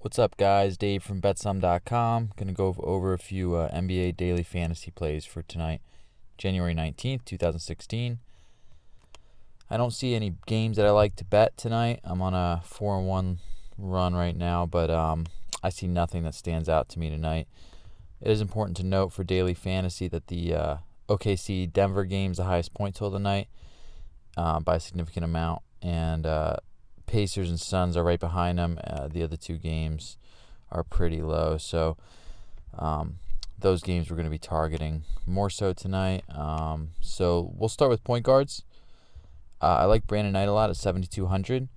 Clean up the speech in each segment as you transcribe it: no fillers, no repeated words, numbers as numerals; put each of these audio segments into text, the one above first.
What's up, guys? Dave from betsum.com. Going to go over a few NBA daily fantasy plays for tonight, January 19th, 2016. I don't see any games that I like to bet tonight. I'm on a 4-1 run right now, but I see nothing that stands out to me tonight. It is important to note for daily fantasy that the OKC Denver game is the highest point total tonight by a significant amount, and Pacers and Suns are right behind them. The other two games are pretty low, so those games we're going to be targeting more so tonight. So we'll start with point guards. I like Brandon Knight a lot at 7,200.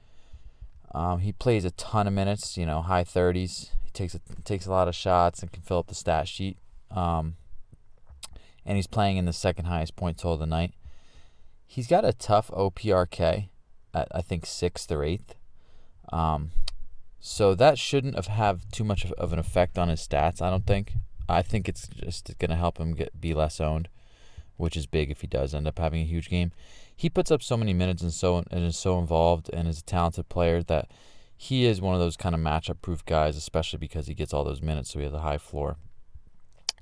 He plays a ton of minutes, high 30s. He takes a lot of shots and can fill up the stat sheet. And he's playing in the second highest point total of the night. He's got a tough OPRK at, I think, 6th or 8th. So that shouldn't have too much of an effect on his stats, I don't think. I think it's just going to help him be less owned, which is big if he does end up having a huge game. He puts up so many minutes and is so involved and is a talented player that he is one of those kind of matchup-proof guys, especially because he gets all those minutes, so he has a high floor.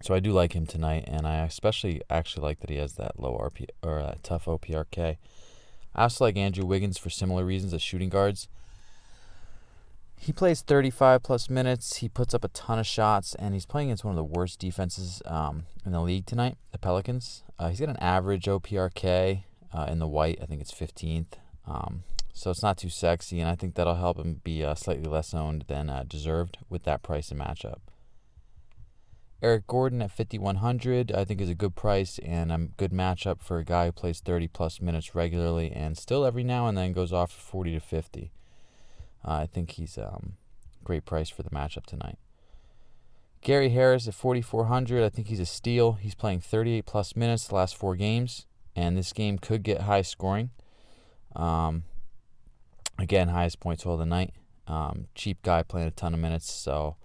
So I do like him tonight, and I especially actually like that he has that low RP or tough OPRK. I also like Andrew Wiggins for similar reasons as shooting guards. He plays 35-plus minutes. He puts up a ton of shots, and he's playing against one of the worst defenses in the league tonight, the Pelicans. He's got an average OPRK in the white. I think it's 15th. So it's not too sexy, and I think that'll help him be slightly less owned than deserved with that price and matchup. Eric Gordon at 5,100 I think is a good price and a good matchup for a guy who plays 30-plus minutes regularly and still every now and then goes off for 40 to 50. I think he's a great price for the matchup tonight. Gary Harris at 4,400 I think he's a steal. He's playing 38-plus minutes the last 4 games, and this game could get high scoring. Again, highest point total of the night. Cheap guy playing a ton of minutes, so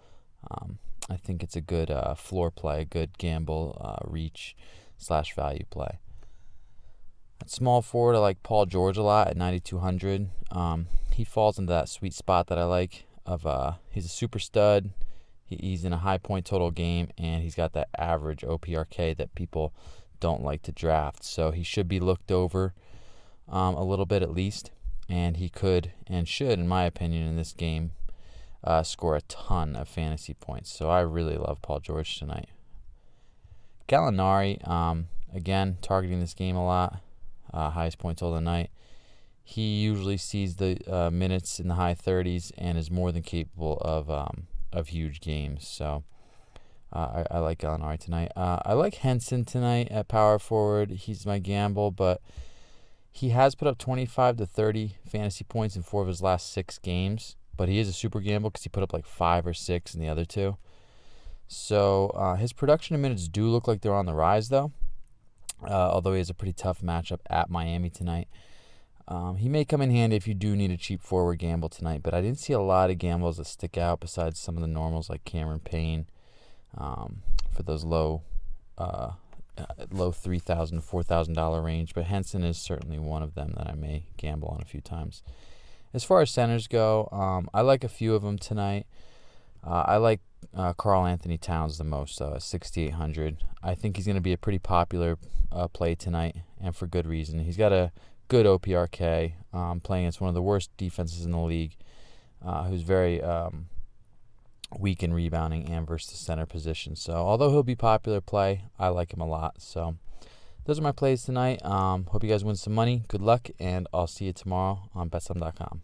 I think it's a good floor play, a good gamble, reach / value play. At small forward, I like Paul George a lot at 9,200. He falls into that sweet spot that I like. He's a super stud. He's in a high point total game, and he's got that average OPRK that people don't like to draft. So he should be looked over a little bit at least, and he could and should, in my opinion, in this game, score a ton of fantasy points. So I really love Paul George tonight. Gallinari, again, targeting this game a lot. Highest point total of the night. He usually sees the minutes in the high 30s and is more than capable of huge games. So I like Gallinari tonight. I like Henson tonight at power forward. He's my gamble, but he has put up 25 to 30 fantasy points in 4 of his last 6 games. But he is a super gamble because he put up like 5 or 6 in the other 2. So his production and minutes do look like they're on the rise, though. Although he has a pretty tough matchup at Miami tonight. He may come in handy if you do need a cheap forward gamble tonight, but I didn't see a lot of gambles that stick out besides some of the normals like Cameron Payne for those low $3,000 to $4,000 range. But Henson is certainly one of them that I may gamble on a few times. As far as centers go, I like a few of them tonight. I like Karl Anthony Towns the most, though, at 6,800. I think he's going to be a pretty popular play tonight, and for good reason. He's got a good OPRK, playing against one of the worst defenses in the league, who's very weak in rebounding and versus the center position. So although he'll be popular play, I like him a lot. So those are my plays tonight. Hope you guys win some money. Good luck, and I'll see you tomorrow on betsum.com.